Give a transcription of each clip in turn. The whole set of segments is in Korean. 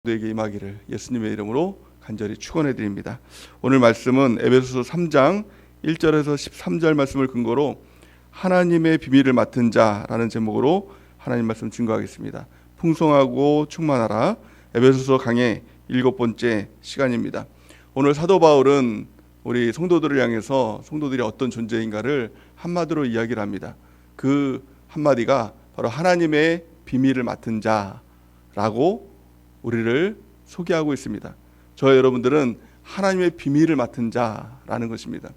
모두에게 임하기를 예수님의 이름으로 간절히 축원해 드립니다. 오늘 말씀은 에베소서 3장 1절에서 13절 말씀을 근거로 하나님의 비밀을 맡은 자라는 제목으로 하나님 말씀 증거하겠습니다. 풍성하고 충만하라. 에베소서 강의 7번째 시간입니다. 오늘 사도 바울은 우리 성도들을 향해서 성도들이 어떤 존재인가를 한마디로 이야기를 합니다. 그 한마디가 바로 하나님의 비밀을 맡은 자라고 우리를 소개하고 있습니다. 저와 여러분들은 하나님의 비밀을 맡은 자라는 것입니다.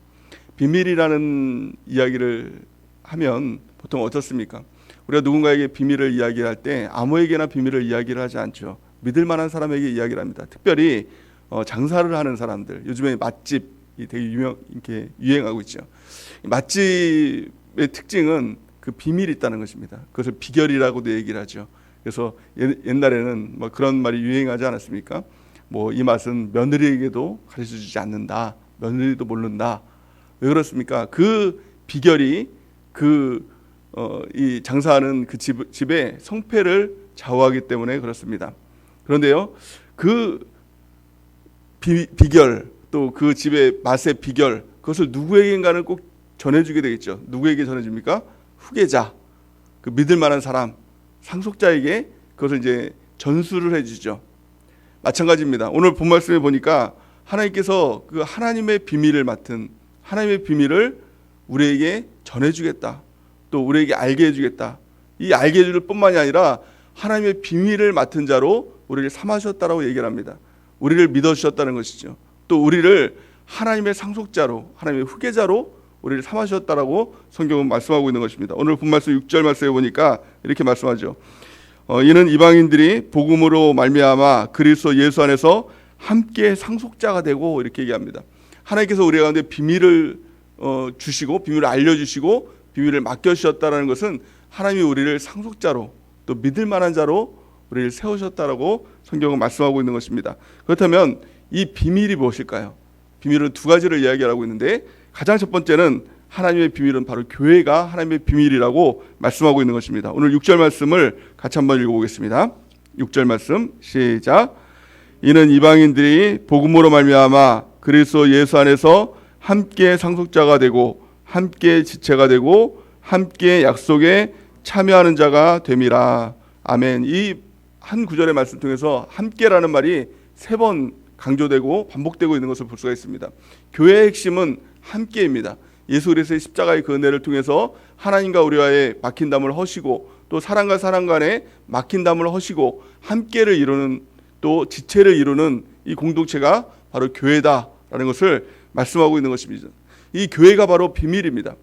비밀이라는 이야기를 하면 보통 어떻습니까? 우리가 누군가에게 비밀을 이야기할 때 아무에게나 비밀을 이야기를 하지 않죠. 믿을 만한 사람에게 이야기를 합니다. 특별히 장사를 하는 사람들, 요즘에 맛집이 되게 이렇게 유행하고 있죠. 맛집의 특징은 그 비밀이 있다는 것입니다. 그것을 비결이라고도 얘기를 하죠. 그래서 옛날에는 뭐 그런 말이 유행하지 않았습니까? 뭐 이 맛은 며느리에게도 가르쳐주지 않는다. 며느리도 모른다. 왜 그렇습니까? 그 비결이 이 장사하는 그 집의 성패를 좌우하기 때문에 그렇습니다. 그런데요, 그 비결 또 그 집의 맛의 비결 그것을 누구에게인가는 꼭 전해주게 되겠죠. 누구에게 전해줍니까? 후계자, 그 믿을 만한 사람, 상속자에게 그것을 이제 전수를 해주죠. 마찬가지입니다. 오늘 본 말씀에 보니까 하나님께서 그 하나님의 비밀을 맡은 하나님의 비밀을 우리에게 전해주겠다. 또 우리에게 알게 해주겠다. 이 알게 해줄 뿐만이 아니라 하나님의 비밀을 맡은 자로 우리를 삼으셨다라고 얘기를 합니다. 우리를 믿어주셨다는 것이죠. 또 우리를 하나님의 상속자로, 하나님의 후계자로 우리를 삼으셨다라고 성경은 말씀하고 있는 것입니다. 오늘 본 말씀 6절 말씀에 보니까 이렇게 말씀하죠. 이는 이방인들이 복음으로 말미암아 그리스도 예수 안에서 함께 상속자가 되고 이렇게 얘기합니다. 하나님께서 우리 가운데 비밀을 주시고 비밀을 알려주시고 비밀을 맡겨주셨다는 것은 하나님이 우리를 상속자로 또 믿을 만한 자로 우리를 세우셨다라고 성경은 말씀하고 있는 것입니다. 그렇다면 이 비밀이 무엇일까요? 비밀은 두 가지를 이야기하고 있는데 가장 첫 번째는 하나님의 비밀은 바로 교회가 하나님의 비밀이라고 말씀하고 있는 것입니다. 오늘 6절 말씀을 같이 한번 읽어보겠습니다. 6절 말씀 시작. 이는 이방인들이 복음으로 말미암아 그리스도 예수 안에서 함께 상속자가 되고 함께 지체가 되고 함께 약속에 참여하는 자가 됨이라. 아멘. 이 한 구절의 말씀 통해서 함께라는 말이 3번 강조되고 반복되고 있는 것을 볼 수가 있습니다. 교회의 핵심은 함께입니다. 예수 그리스도의 십자가의 그 은혜를 통해서 하나님과 우리와의 막힌 담을 허시고 또 사람과 사람 간에 막힌 담을 허시고 함께를 이루는 또 지체를 이루는 이 공동체가 바로 교회다라는 것을 말씀하고 있는 것입니다. 이 교회가 바로 비밀입니다.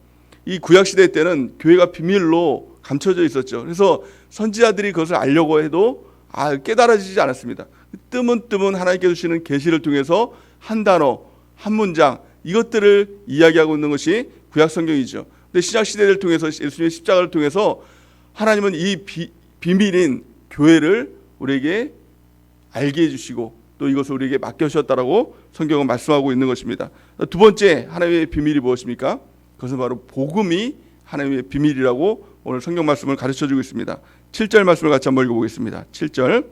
이 구약시대 때는 교회가 비밀로 감춰져 있었죠. 그래서 선지자들이 그것을 알려고 해도 깨달아지지 않았습니다. 뜨문뜨문 하나님께서 주시는 계시를 통해서 한 단어, 한 문장 이것들을 이야기하고 있는 것이 구약 성경이죠. 근데 신약 시대를 통해서 예수님의 십자가를 통해서 하나님은 이 비밀인 교회를 우리에게 알게 해주시고 또 이것을 우리에게 맡겨주셨다라고 성경은 말씀하고 있는 것입니다. 두 번째 하나님의 비밀이 무엇입니까? 그것은 바로 복음이 하나님의 비밀이라고 오늘 성경 말씀을 가르쳐주고 있습니다. 7절 말씀을 같이 한번 읽어보겠습니다. 7절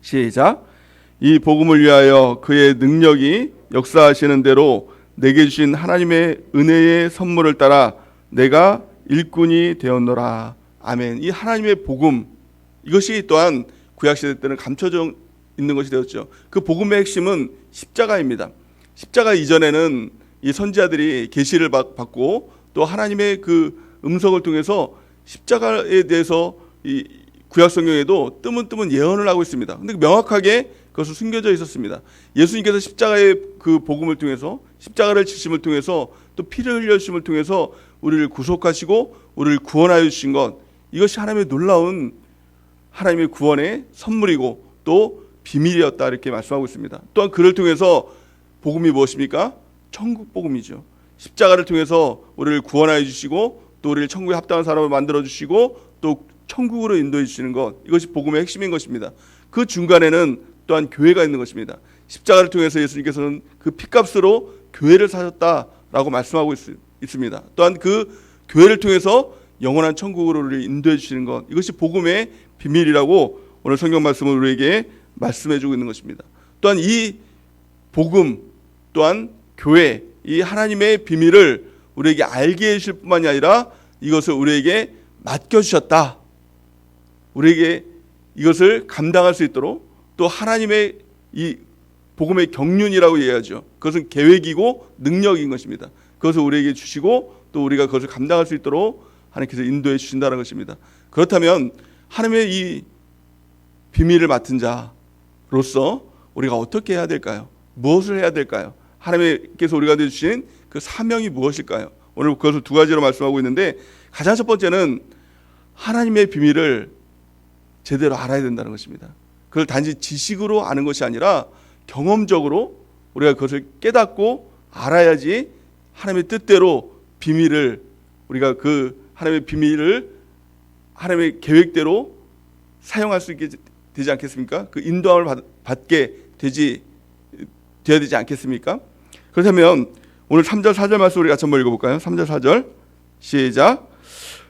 시작. 이 복음을 위하여 그의 능력이 역사하시는 대로 내게 주신 하나님의 은혜의 선물을 따라 내가 일꾼이 되었노라. 아멘. 이 하나님의 복음 이것이 또한 구약시대 때는 감춰져 있는 것이 되었죠. 그 복음의 핵심은 십자가입니다. 십자가 이전에는 이 선지자들이 계시를 받고 또 하나님의 그 음성을 통해서 십자가에 대해서 이 구약 성경에도 뜨문뜨문 예언을 하고 있습니다. 근데 명확하게 그것은 숨겨져 있었습니다. 예수님께서 십자가의 그 복음을 통해서 십자가를 지심을 통해서 또 피를 흘려주심을 통해서 우리를 구속하시고 우리를 구원하여 주신 것 이것이 하나님의 놀라운 하나님의 구원의 선물이고 또 비밀이었다 이렇게 말씀하고 있습니다. 또한 그를 통해서 복음이 무엇입니까? 천국 복음이죠. 십자가를 통해서 우리를 구원하여 주시고 또 우리를 천국에 합당한 사람을 만들어 주시고 또 천국으로 인도해 주시는 것 이것이 복음의 핵심인 것입니다. 그 중간에는 또한 교회가 있는 것입니다. 십자가를 통해서 예수님께서는 그 피값으로 교회를 사셨다라고 말씀하고 있습니다. 또한 그 교회를 통해서 영원한 천국으로 우리를 인도해 주시는 것 이것이 복음의 비밀이라고 오늘 성경 말씀을 우리에게 말씀해주고 있는 것입니다. 또한 이 복음 또한 교회, 이 하나님의 비밀을 우리에게 알게 해주실 뿐만이 아니라 이것을 우리에게 맡겨주셨다. 우리에게 이것을 감당할 수 있도록 또 하나님의 이 복음의 경륜이라고 얘기하죠. 그것은 계획이고 능력인 것입니다. 그것을 우리에게 주시고 또 우리가 그것을 감당할 수 있도록 하나님께서 인도해 주신다는 것입니다. 그렇다면 하나님의 이 비밀을 맡은 자로서 우리가 어떻게 해야 될까요? 무엇을 해야 될까요? 하나님께서 우리가 주신 그 사명이 무엇일까요? 오늘 그것을 두 가지로 말씀하고 있는데 가장 첫 번째는 하나님의 비밀을 제대로 알아야 된다는 것입니다. 그걸 단지 지식으로 아는 것이 아니라 경험적으로 우리가 그것을 깨닫고 알아야지 하나님의 뜻대로 비밀을 우리가 그 하나님의 비밀을 하나님의 계획대로 사용할 수 있게 되지 않겠습니까? 그 인도함을 받게 되어야 되지 않겠습니까? 그렇다면 오늘 3절 4절 말씀 우리 같이 한번 읽어볼까요? 3절 4절 시작.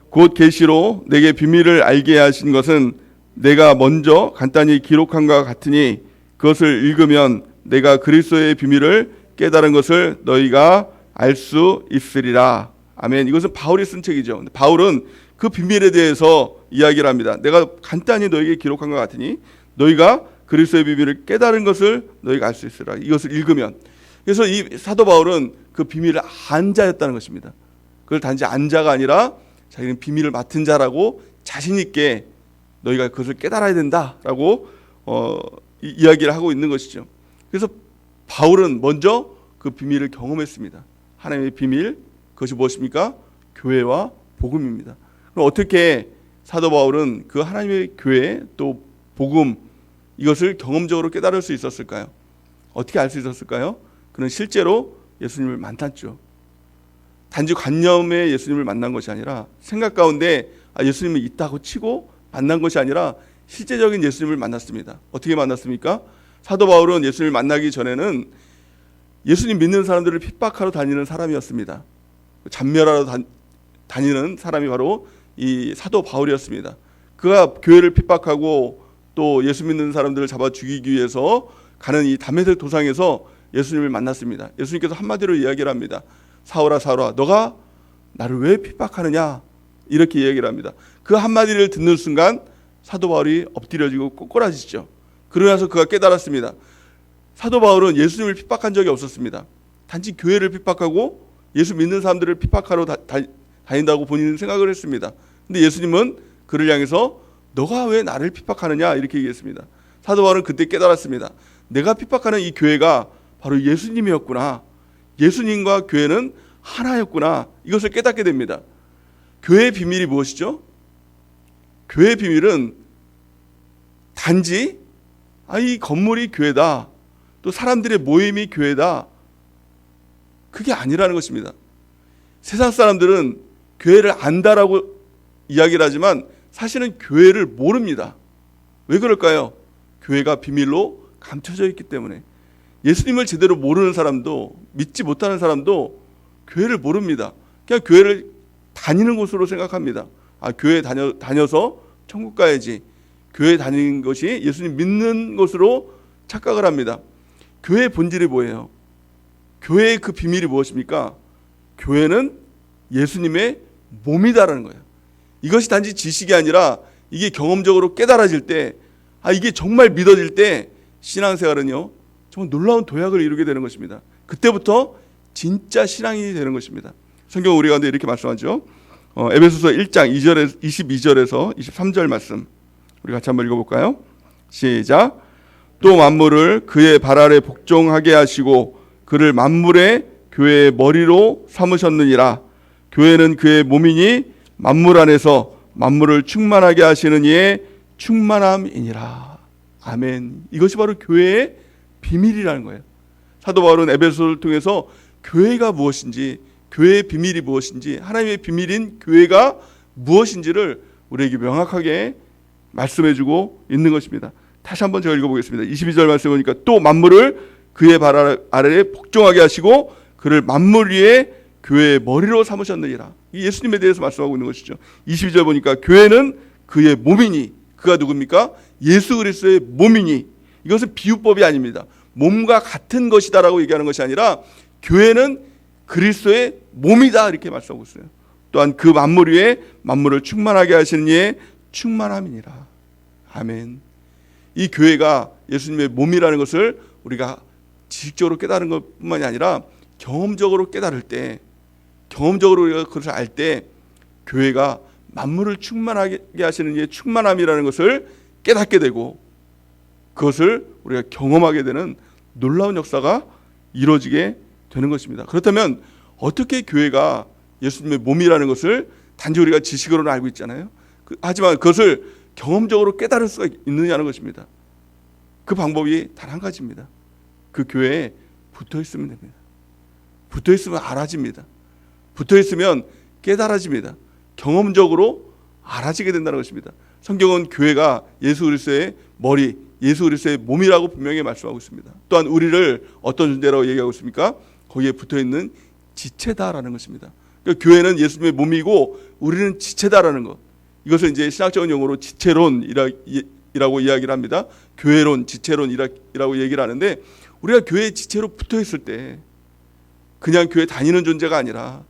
곧 계시로 내게 비밀을 알게 하신 것은 내가 먼저 간단히 기록한 것 같으니 그것을 읽으면 내가 그리스도의 비밀을 깨달은 것을 너희가 알 수 있으리라. 아멘. 이것은 바울이 쓴 책이죠. 바울은 그 비밀에 대해서 이야기를 합니다. 내가 간단히 너에게 기록한 것 같으니 너희가 그리스도의 비밀을 깨달은 것을 너희가 알 수 있으리라. 이것을 읽으면. 그래서 이 사도 바울은 그 비밀을 안 자였다는 것입니다. 그걸 단지 안 자가 아니라 자기는 비밀을 맡은 자라고 자신 있게 너희가 그것을 깨달아야 된다라고 이야기를 하고 있는 것이죠. 그래서 바울은 먼저 그 비밀을 경험했습니다. 하나님의 비밀, 그것이 무엇입니까? 교회와 복음입니다. 그럼 어떻게 사도 바울은 그 하나님의 교회 또 복음 이것을 경험적으로 깨달을 수 있었을까요? 어떻게 알 수 있었을까요? 그는 실제로 예수님을 만났죠. 단지 관념에 예수님을 만난 것이 아니라 생각 가운데 예수님이 있다고 치고 만난 것이 아니라 실제적인 예수님을 만났습니다. 어떻게 만났습니까? 사도 바울은 예수님을 만나기 전에는 예수님 믿는 사람들을 핍박하러 다니는 사람이었습니다. 잔멸하러 다니는 사람이 바로 이 사도 바울이었습니다. 그가 교회를 핍박하고 또 예수 믿는 사람들을 잡아 죽이기 위해서 가는 이 다메섹 도상에서 예수님을 만났습니다. 예수님께서 한마디로 이야기를 합니다. 사울아 사울아 너가 나를 왜 핍박하느냐 이렇게 이야기를 합니다. 그 한마디를 듣는 순간 사도 바울이 엎드려지고 꼬꾸라지죠. 그러나서 그가 깨달았습니다. 사도 바울은 예수님을 핍박한 적이 없었습니다. 단지 교회를 핍박하고 예수 믿는 사람들을 핍박하러 다닌다고 본인은 생각을 했습니다. 근데 예수님은 그를 향해서 너가 왜 나를 핍박하느냐 이렇게 얘기했습니다. 사도 바울은 그때 깨달았습니다. 내가 핍박하는 이 교회가 바로 예수님이었구나. 예수님과 교회는 하나였구나. 이것을 깨닫게 됩니다. 교회의 비밀이 무엇이죠? 교회의 비밀은 단지 이 건물이 교회다. 또 사람들의 모임이 교회다. 그게 아니라는 것입니다. 세상 사람들은 교회를 안다라고 이야기를 하지만 사실은 교회를 모릅니다. 왜 그럴까요? 교회가 비밀로 감춰져 있기 때문에. 예수님을 제대로 모르는 사람도 믿지 못하는 사람도 교회를 모릅니다. 그냥 교회를 다니는 곳으로 생각합니다. 교회 다녀서 천국 가야지. 교회 다니는 것이 예수님 믿는 것으로 착각을 합니다. 교회의 본질이 뭐예요? 교회의 그 비밀이 무엇입니까? 교회는 예수님의 몸이다라는 거예요. 이것이 단지 지식이 아니라 이게 경험적으로 깨달아질 때, 이게 정말 믿어질 때 신앙생활은요 정말 놀라운 도약을 이루게 되는 것입니다. 그때부터 진짜 신앙이 되는 것입니다. 성경 우리 가운데 이렇게 말씀하죠. 에베소서 1장 22절에서 23절 말씀 우리 같이 한번 읽어볼까요? 시작. 또 만물을 그의 발 아래 복종하게 하시고 그를 만물의 교회의 머리로 삼으셨느니라. 교회는 그의 몸이니 만물 안에서 만물을 충만하게 하시는 이의 충만함이니라. 아멘. 이것이 바로 교회의 비밀이라는 거예요. 사도 바울은 에베소를 통해서 교회가 무엇인지, 교회의 비밀이 무엇인지, 하나님의 비밀인 교회가 무엇인지를 우리에게 명확하게 말씀해주고 있는 것입니다. 다시 한번 제가 읽어보겠습니다. 22절 말씀 보니까 또 만물을 그의 발 아래에 복종하게 하시고 그를 만물 위에 교회의 머리로 삼으셨느니라. 이 예수님에 대해서 말씀하고 있는 것이죠. 22절 보니까 교회는 그의 몸이니, 그가 누굽니까? 예수 그리스도의 몸이니, 이것은 비유법이 아닙니다. 몸과 같은 것이다라고 얘기하는 것이 아니라 교회는 그리스도의 몸이다 이렇게 말씀하고 있어요. 또한 그 만물 위에 만물을 충만하게 하시는 이의 충만함이니라. 아멘. 이 교회가 예수님의 몸이라는 것을 우리가 지식적으로 깨달은 것뿐만이 아니라 경험적으로 깨달을 때, 경험적으로 우리가 그것을 알 때 교회가 만물을 충만하게 하시는 이의 충만함이라는 것을 깨닫게 되고 그것을 우리가 경험하게 되는 놀라운 역사가 이루어지게 되는 것입니다. 그렇다면 어떻게 교회가 예수님의 몸이라는 것을 단지 우리가 지식으로는 알고 있잖아요. 하지만 그것을 경험적으로 깨달을 수가 있느냐는 것입니다. 그 방법이 단 한 가지입니다. 그 교회에 붙어 있으면 됩니다. 붙어 있으면 알아집니다. 붙어 있으면 깨달아집니다. 경험적으로 알아지게 된다는 것입니다. 성경은 교회가 예수 그리스도의 머리, 예수 그리스도의 몸이라고 분명히 말씀하고 있습니다. 또한 우리를 어떤 존재라고 얘기하고 있습니까? 거기에 붙어 있는 지체다라는 것입니다. 그러니까 교회는 예수님의 몸이고 우리는 지체다라는 것. 이것을 이제 신학적인 용어로 지체론이라고 이야기를 합니다. 교회론, 지체론이라고 얘기를 하는데 우리가 교회의 지체로 붙어 있을 때 그냥 교회 다니는 존재가 아니라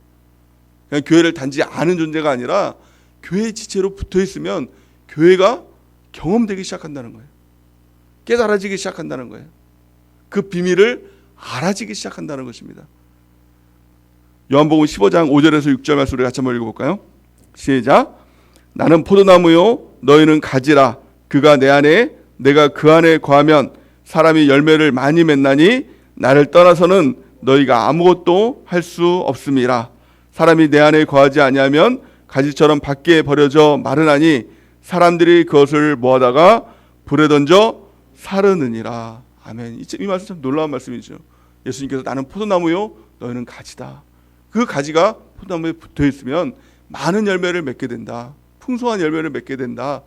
그냥 교회를 단지 아는 존재가 아니라 교회의 지체로 붙어 있으면 교회가 경험되기 시작한다는 거예요. 깨달아지기 시작한다는 거예요. 그 비밀을 알아지기 시작한다는 것입니다. 요한복음 15장 5절에서 6절 말씀을 같이 한번 읽어볼까요? 시작. 나는 포도나무요 너희는 가지라. 그가 내 안에 내가 그 안에 거하면 사람이 열매를 많이 맺나니 나를 떠나서는 너희가 아무것도 할 수 없음이라. 사람이 내 안에 거하지 아니하면 가지처럼 밖에 버려져 마르나니 사람들이 그것을 모아다가 불에 던져 사르느니라. 아멘. 이 말씀 참 놀라운 말씀이죠. 예수님께서 나는 포도나무요 너희는 가지다. 그 가지가 포도나무에 붙어 있으면 많은 열매를 맺게 된다. 풍성한 열매를 맺게 된다.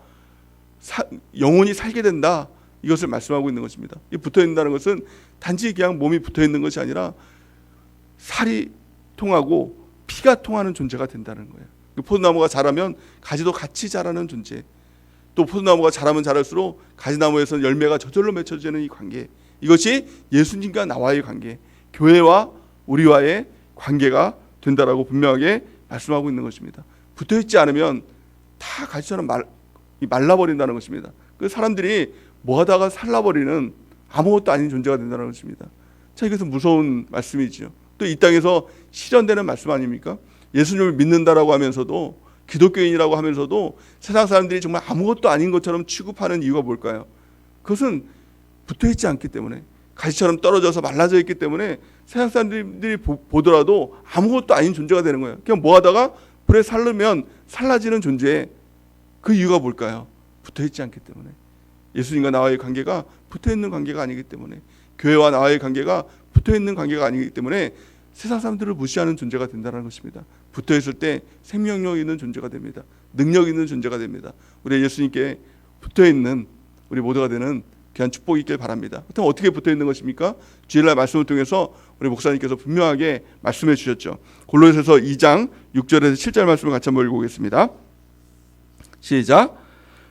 영혼이 살게 된다. 이것을 말씀하고 있는 것입니다. 이 붙어 있는다는 것은 단지 그냥 몸이 붙어 있는 것이 아니라 살이 통하고 피가 통하는 존재가 된다는 거예요. 포도나무가 자라면 가지도 같이 자라는 존재. 또 포도나무가 자라면 자랄수록 가지나무에서 열매가 저절로 맺혀지는 이 관계. 이것이 예수님과 나와의 관계, 교회와 우리와의 관계가 된다라고 분명하게 말씀하고 있는 것입니다. 붙어 있지 않으면 다 가지처럼 말라버린다는 것입니다. 그 사람들이 뭐하다가 살라버리는 아무것도 아닌 존재가 된다는 것입니다. 자, 이것은 무서운 말씀이죠. 또 이 땅에서 실현되는 말씀 아닙니까? 예수님을 믿는다라고 하면서도 기독교인이라고 하면서도 세상 사람들이 정말 아무것도 아닌 것처럼 취급하는 이유가 뭘까요? 그것은 붙어있지 않기 때문에, 가시처럼 떨어져서 말라져 있기 때문에 세상 사람들이 보더라도 아무것도 아닌 존재가 되는 거예요. 그냥 뭐하다가 불에 살르면 살라지는 존재. 그 이유가 뭘까요? 붙어있지 않기 때문에. 예수님과 나와의 관계가 붙어있는 관계가 아니기 때문에, 교회와 나와의 관계가 붙어있는 관계가 아니기 때문에 세상 사람들을 무시하는 존재가 된다는 것입니다. 붙어있을 때 생명력 있는 존재가 됩니다. 능력 있는 존재가 됩니다. 우리 예수님께 붙어있는 우리 모두가 되는 귀한 축복이 있길 바랍니다. 그렇다면 어떻게 붙어있는 것입니까? 주일날 말씀을 통해서 우리 목사님께서 분명하게 말씀해 주셨죠. 골로새서 2장 6절에서 7절 말씀을 같이 한번 읽어보겠습니다. 시작.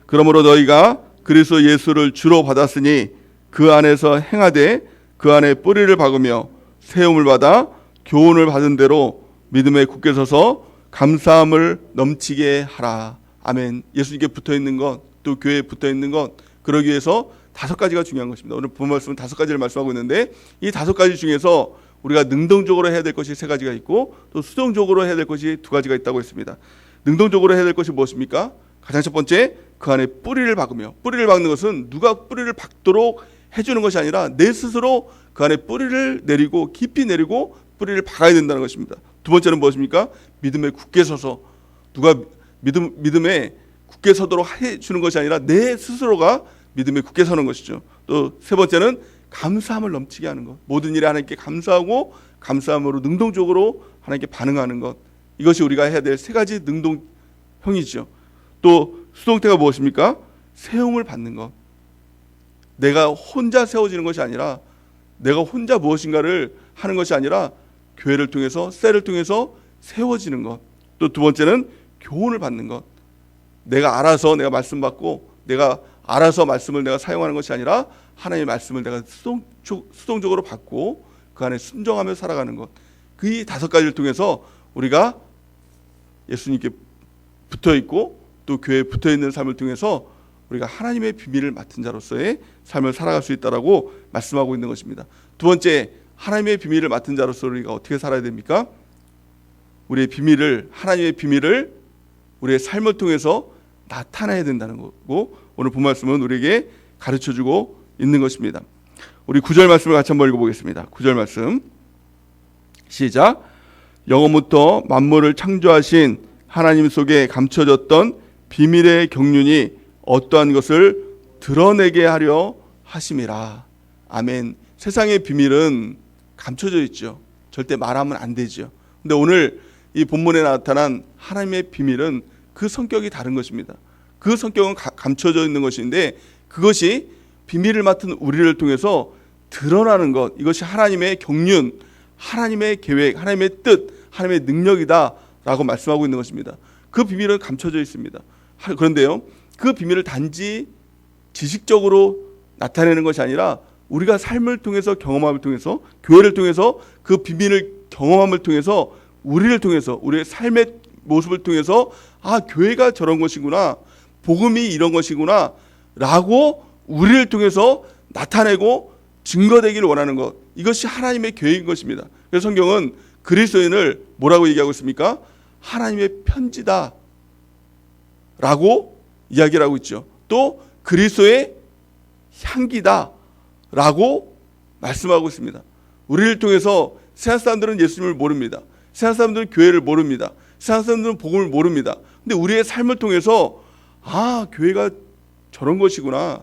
그러므로 너희가 그리스도 예수를 주로 받았으니 그 안에서 행하되 그 안에 뿌리를 박으며 세움을 받아 교훈을 받은 대로 믿음에 굳게 서서 감사함을 넘치게 하라. 아멘. 예수님께 붙어있는 것, 또 교회에 붙어있는 것, 그러기 위해서 5가지가 중요한 것입니다. 오늘 본 말씀은 5가지를 말씀하고 있는데 이 5가지 중에서 우리가 능동적으로 해야 될 것이 3가지가 있고 또 수동적으로 해야 될 것이 2가지가 있다고 했습니다. 능동적으로 해야 될 것이 무엇입니까? 가장 첫 번째, 그 안에 뿌리를 박으며, 뿌리를 박는 것은 누가 뿌리를 박도록 해주는 것이 아니라 내 스스로 그 안에 뿌리를 내리고 깊이 내리고 뿌리를 박아야 된다는 것입니다. 2번째는 무엇입니까? 믿음에 굳게 서서, 누가 믿음에 굳게 서도록 해주는 것이 아니라 내 스스로가 믿음에 굳게 서는 것이죠. 또 3번째는 감사함을 넘치게 하는 것. 모든 일에 하나님께 감사하고 감사함으로 능동적으로 하나님께 반응하는 것. 이것이 우리가 해야 될 3가지 능동형이죠. 또 수동태가 무엇입니까? 세움을 받는 것. 내가 혼자 세워지는 것이 아니라, 내가 혼자 무엇인가를 하는 것이 아니라 교회를 통해서, 셀을 통해서 세워지는 것. 또 2번째는 교훈을 받는 것. 내가 알아서 내가 말씀 받고 내가 알아서 말씀을 내가 사용하는 것이 아니라 하나님의 말씀을 내가 수동적으로 받고 그 안에 순종하며 살아가는 것. 그 5가지를 통해서 우리가 예수님께 붙어 있고 또 교회에 붙어 있는 삶을 통해서 우리가 하나님의 비밀을 맡은 자로서의 삶을 살아갈 수 있다라고 말씀하고 있는 것입니다. 두 번째, 하나님의 비밀을 맡은 자로서 우리가 어떻게 살아야 됩니까? 우리의 비밀을, 하나님의 비밀을 우리의 삶을 통해서 나타내야 된다는 거고, 오늘 본 말씀은 우리에게 가르쳐주고 있는 것입니다. 우리 9절 말씀을 같이 한번 읽어보겠습니다. 9절 말씀 시작. 영원부터 만물을 창조하신 하나님 속에 감춰졌던 비밀의 경륜이 어떠한 것을 드러내게 하려 하심이라. 아멘. 세상의 비밀은 감춰져 있죠. 절대 말하면 안 되죠. 근데 오늘 이 본문에 나타난 하나님의 비밀은 그 성격이 다른 것입니다. 그 성격은 감춰져 있는 것인데 그것이 비밀을 맡은 우리를 통해서 드러나는 것, 이것이 하나님의 경륜, 하나님의 계획, 하나님의 뜻, 하나님의 능력이다라고 말씀하고 있는 것입니다. 그 비밀은 감춰져 있습니다. 그런데요, 그 비밀을 단지 지식적으로 나타내는 것이 아니라 우리가 삶을 통해서, 경험함을 통해서, 교회를 통해서 그 비밀을 경험함을 통해서, 우리를 통해서, 우리의 삶의 모습을 통해서 아, 교회가 저런 것이구나, 복음이 이런 것이구나 라고 우리를 통해서 나타내고 증거되기를 원하는 것, 이것이 하나님의 계획인 것입니다. 그래서 성경은 그리스도인을 뭐라고 얘기하고 있습니까? 하나님의 편지다 라고 이야기를 하고 있죠. 또 그리스도의 향기다 라고 말씀하고 있습니다. 우리를 통해서 세상 사람들은 예수님을 모릅니다. 세상 사람들은 교회를 모릅니다. 세상 사람들은 복음을 모릅니다. 근데 우리의 삶을 통해서 아, 교회가 저런 것이구나,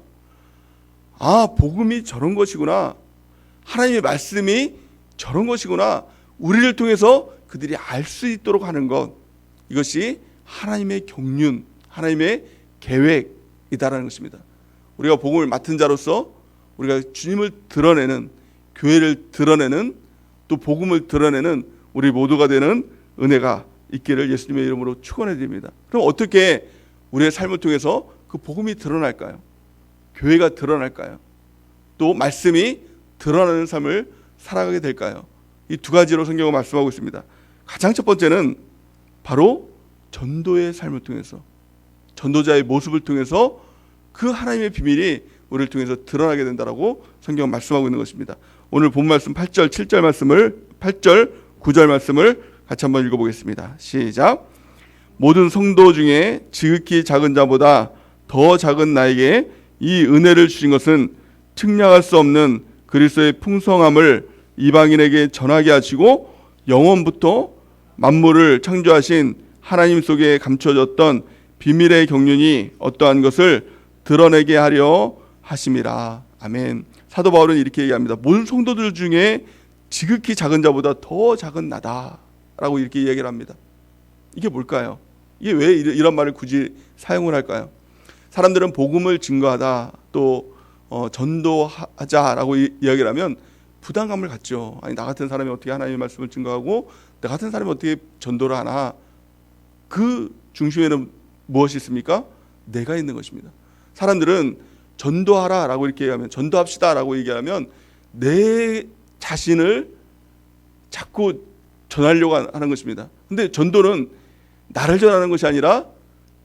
아, 복음이 저런 것이구나, 하나님의 말씀이 저런 것이구나, 우리를 통해서 그들이 알 수 있도록 하는 것, 이것이 하나님의 경륜, 하나님의 계획이다라는 것입니다. 우리가 복음을 맡은 자로서 우리가 주님을 드러내는, 교회를 드러내는, 또 복음을 드러내는 우리 모두가 되는 은혜가 있기를 예수님의 이름으로 축원해 드립니다. 그럼 어떻게 우리의 삶을 통해서 그 복음이 드러날까요? 교회가 드러날까요? 또 말씀이 드러나는 삶을 살아가게 될까요? 이 2가지로 성경은 말씀하고 있습니다. 가장 첫 번째는 바로 전도의 삶을 통해서, 전도자의 모습을 통해서 그 하나님의 비밀이 우리를 통해서 드러나게 된다라고 성경은 말씀하고 있는 것입니다. 오늘 본 말씀 8절, 7절 말씀을, 8절, 9절 말씀을 같이 한번 읽어보겠습니다. 시작. 모든 성도 중에 지극히 작은 자보다 더 작은 나에게 이 은혜를 주신 것은 측량할 수 없는 그리스도의 풍성함을 이방인에게 전하게 하시고 영원부터 만물을 창조하신 하나님 속에 감춰졌던 비밀의 경륜이 어떠한 것을 드러내게 하려 하심이라. 아멘. 사도 바울은 이렇게 얘기합니다. 모든 성도들 중에 지극히 작은 자보다 더 작은 나다라고 이렇게 이야기를 합니다. 이게 뭘까요? 이게 왜 이런 말을 굳이 사용을 할까요? 사람들은 복음을 증거하다, 또 전도하자라고 이야기를 하면 부담감을 갖죠. 아니, 나 같은 사람이 어떻게 하나님의 말씀을 증거하고 나 같은 사람이 어떻게 전도를 하나. 그 중심에는 무엇이 있습니까? 내가 있는 것입니다. 사람들은 전도하라라고 이렇게 얘기하면, 전도합시다라고 얘기하면 내 자신을 자꾸 전하려고 하는 것입니다. 근데 전도는 나를 전하는 것이 아니라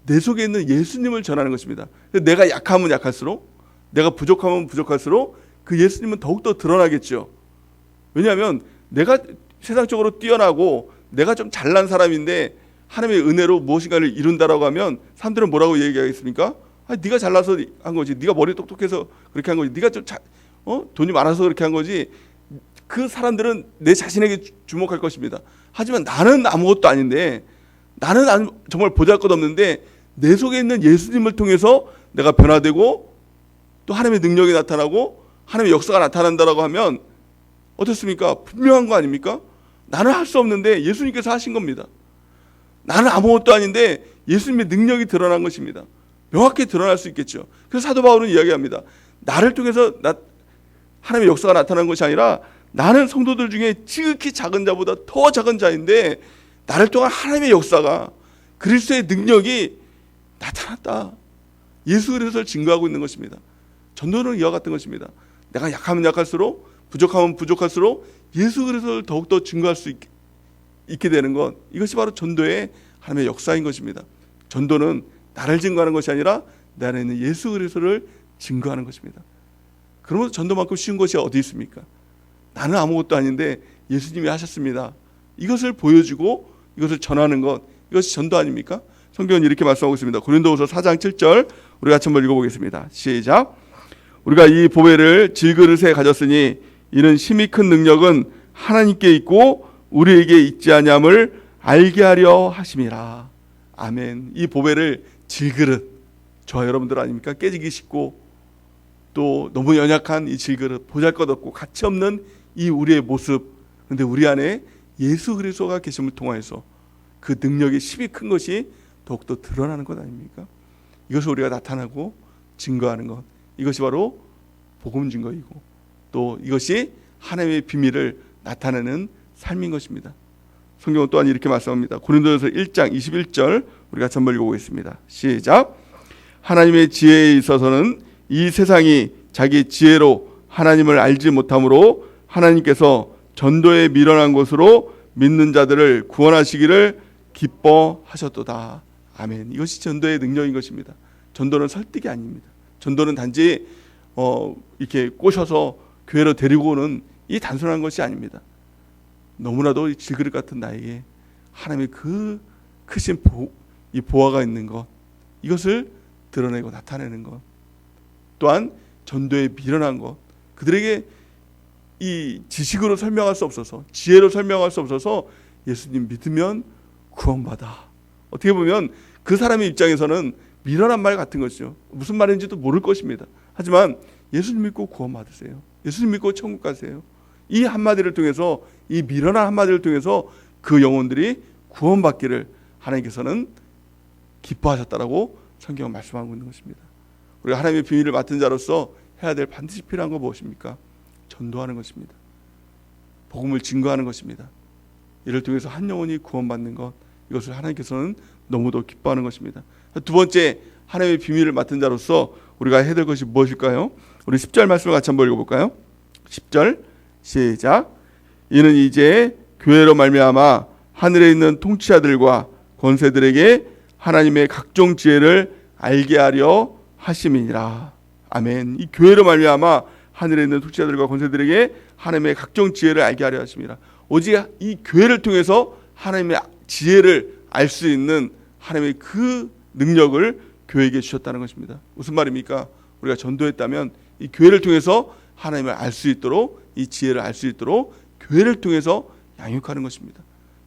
내 속에 있는 예수님을 전하는 것입니다. 내가 약하면 약할수록, 내가 부족하면 부족할수록 그 예수님은 더욱더 드러나겠죠. 왜냐하면 내가 세상적으로 뛰어나고 내가 좀 잘난 사람인데 하나님의 은혜로 무엇인가를 이룬다라고 하면 사람들은 뭐라고 얘기하겠습니까? 아, 네가 잘나서 한 거지, 네가 머리 똑똑해서 그렇게 한 거지, 네가 좀 돈이 많아서 그렇게 한 거지. 그 사람들은 내 자신에게 주목할 것입니다. 하지만 나는 아무것도 아닌데, 나는 정말 보잘것없는데 내 속에 있는 예수님을 통해서 내가 변화되고 또 하나님의 능력이 나타나고 하나님의 역사가 나타난다라고 하면 어떻습니까? 분명한 거 아닙니까? 나는 할 수 없는데 예수님께서 하신 겁니다. 나는 아무것도 아닌데 예수님의 능력이 드러난 것입니다. 명확히 드러날 수 있겠죠. 그래서 사도 바울은 이야기합니다. 나를 통해서 하나님의 역사가 나타난 것이 아니라 나는 성도들 중에 지극히 작은 자보다 더 작은 자인데 나를 통한 하나님의 역사가, 그리스도의 능력이 나타났다. 예수 그리스도를 증거하고 있는 것입니다. 전도는 이와 같은 것입니다. 내가 약하면 약할수록, 부족하면 부족할수록 예수 그리스도를 더욱더 증거할 수 있게 되는 것, 이것이 바로 전도의 하나님의 역사인 것입니다. 전도는 나를 증거하는 것이 아니라 내 안에 있는 예수 그리스도를 증거하는 것입니다. 그러면서 전도만큼 쉬운 것이 어디 있습니까? 나는 아무것도 아닌데 예수님이 하셨습니다. 이것을 보여주고 이것을 전하는 것, 이것이 전도 아닙니까? 성경은 이렇게 말씀하고 있습니다. 고린도후서 4장 7절 우리 같이 한번 읽어보겠습니다. 시작. 우리가 이 보배를 질그릇에 가졌으니 이는 힘이 큰 능력은 하나님께 있고 우리에게 있지 아니함을 알게 하려 하심이라. 아멘. 이 보배를 질그릇, 저와 여러분들 아닙니까? 깨지기 쉽고 또 너무 연약한 이 질그릇, 보잘것없고 가치 없는 이 우리의 모습, 그런데 우리 안에 예수 그리스도가 계심을 통하여서 그 능력의 힘이 큰 것이 더욱더 드러나는 것 아닙니까? 이것을 우리가 나타나고 증거하는 것, 이것이 바로 복음 증거이고 또 이것이 하나님의 비밀을 나타내는 삶인 것입니다. 성경은 또한 이렇게 말씀합니다. 고린도전서 1장 21절 우리 같이 한번 읽어보겠습니다. 시작. 하나님의 지혜에 있어서는 이 세상이 자기 지혜로 하나님을 알지 못하므로 하나님께서 전도에 미련한 것으로 믿는 자들을 구원하시기를 기뻐하셨도다. 아멘. 이것이 전도의 능력인 것입니다. 전도는 설득이 아닙니다. 전도는 단지 이렇게 꼬셔서 교회로 데리고 오는 이 단순한 것이 아닙니다. 너무나도 질그릇 같은 나에게 하나님의 그 크신 이 보화가 있는 것, 이것을 드러내고 나타내는 것, 또한 전도에 미련한 것, 그들에게 이 지식으로 설명할 수 없어서, 지혜로 설명할 수 없어서 예수님 믿으면 구원받아. 어떻게 보면 그 사람의 입장에서는 미련한 말 같은 것이죠. 무슨 말인지도 모를 것입니다. 하지만 예수님 믿고 구원받으세요. 예수님 믿고 천국 가세요. 이 한마디를 통해서, 이 미련한 한마디를 통해서 그 영혼들이 구원받기를 하나님께서는 기뻐하셨다라고 성경은 말씀하고 있는 것입니다. 우리가 하나님의 비밀을 맡은 자로서 해야 될 반드시 필요한 건 무엇입니까? 전도하는 것입니다. 복음을 증거하는 것입니다. 이를 통해서 한 영혼이 구원받는 것, 이것을 하나님께서는 너무도 기뻐하는 것입니다. 두 번째, 하나님의 비밀을 맡은 자로서 우리가 해야 될 것이 무엇일까요? 우리 10절 말씀을 같이 한번 읽어볼까요? 10절 시작. 이는 이제 교회로 말미암아 하늘에 있는 통치자들과 권세들에게 하나님의 각종 지혜를 알게 하려 하심이니라. 아멘. 이 교회로 말미암아 하늘에 있는 통치자들과 권세들에게 하나님의 각종 지혜를 알게 하려 하심이라. 오직 이 교회를 통해서 하나님의 지혜를 알 수 있는 하나님의 그 능력을 교회에게 주셨다는 것입니다. 무슨 말입니까? 우리가 전도했다면 이 교회를 통해서 하나님을 알 수 있도록, 이 지혜를 알 수 있도록 교회를 통해서 양육하는 것입니다.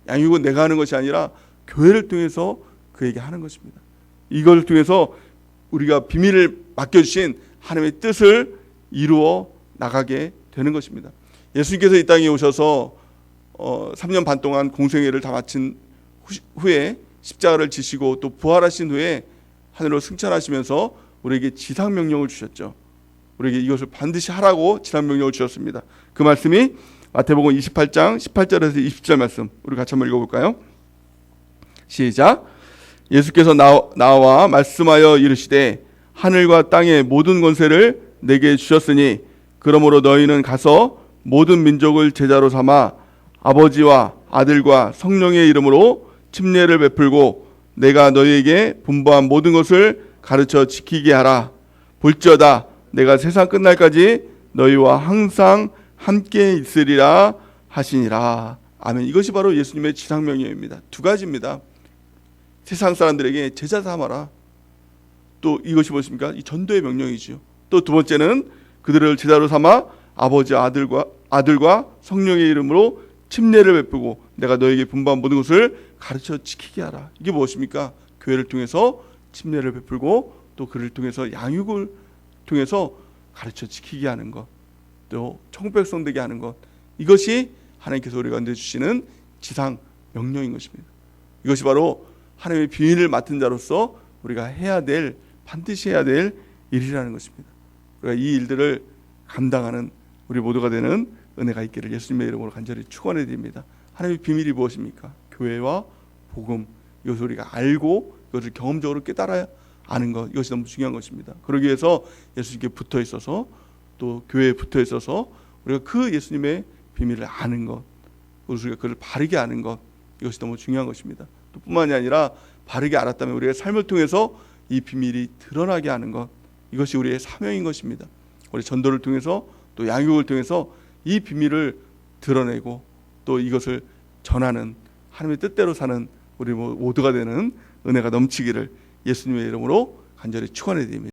양육은 내가 하는 것이 아니라 교회를 통해서 그에게 하는 것입니다. 이걸 통해서 우리가 비밀을 맡겨주신 하나님의 뜻을 이루어 나가게 되는 것입니다. 예수님께서 이 땅에 오셔서 3년 반 동안 공생애를 다 마친 후에 십자가를 지시고 또 부활하신 후에 하늘로 승천하시면서 우리에게 지상명령을 주셨죠. 우리에게 이것을 반드시 하라고 지상명령을 주셨습니다. 그 말씀이 마태복음 28장 18절에서 20절 말씀, 우리 같이 한번 읽어볼까요? 시작. 예수께서 나와 말씀하여 이르시되 하늘과 땅의 모든 권세를 내게 주셨으니 그러므로 너희는 가서 모든 민족을 제자로 삼아 아버지와 아들과 성령의 이름으로 침례를 베풀고 내가 너희에게 분부한 모든 것을 가르쳐 지키게 하라. 볼지어다 내가 세상 끝날까지 너희와 항상 함께 있으리라 하시니라. 아멘. 이것이 바로 예수님의 지상명령입니다. 두 가지입니다. 세상 사람들에게 제자 삼아라. 또 이것이 무엇입니까? 이 전도의 명령이지요. 또 두 번째는 그들을 제자로 삼아 아버지 아들과 성령의 이름으로 침례를 베푸고 내가 너에게 분부한 모든 것을 가르쳐 지키게 하라. 이게 무엇입니까? 교회를 통해서 침례를 베풀고 또 그를 통해서 양육을 통해서 가르쳐 지키게 하는 것, 또 천국 백성 되게 하는 것, 이것이 하나님께서 우리 가운데 주시는 지상 명령인 것입니다. 이것이 바로 하나님의 비밀을 맡은 자로서 우리가 해야 될, 반드시 해야 될 일이라는 것입니다. 우리가 이 일들을 감당하는 우리 모두가 되는 은혜가 있기를 예수님의 이름으로 간절히 축원해 드립니다. 하나님의 비밀이 무엇입니까? 교회와 복음, 이것을 우리가 알고 이것을 경험적으로 깨달아야 아는 것, 이것이 너무 중요한 것입니다. 그러기 위해서 예수님께 붙어 있어서 또 교회에 붙어 있어서 우리가 그 예수님의 비밀을 아는 것, 우리가 그를 바르게 아는 것, 이것이 너무 중요한 것입니다. 또 뿐만이 아니라 바르게 알았다면 우리의 삶을 통해서 이 비밀이 드러나게 하는 것, 이것이 우리의 사명인 것입니다. 우리 전도를 통해서 또 양육을 통해서 이 비밀을 드러내고 또 이것을 전하는 하나님의 뜻대로 사는 우리 모두가 되는 은혜가 넘치기를 예수님의 이름으로 간절히 축원해 드립니다.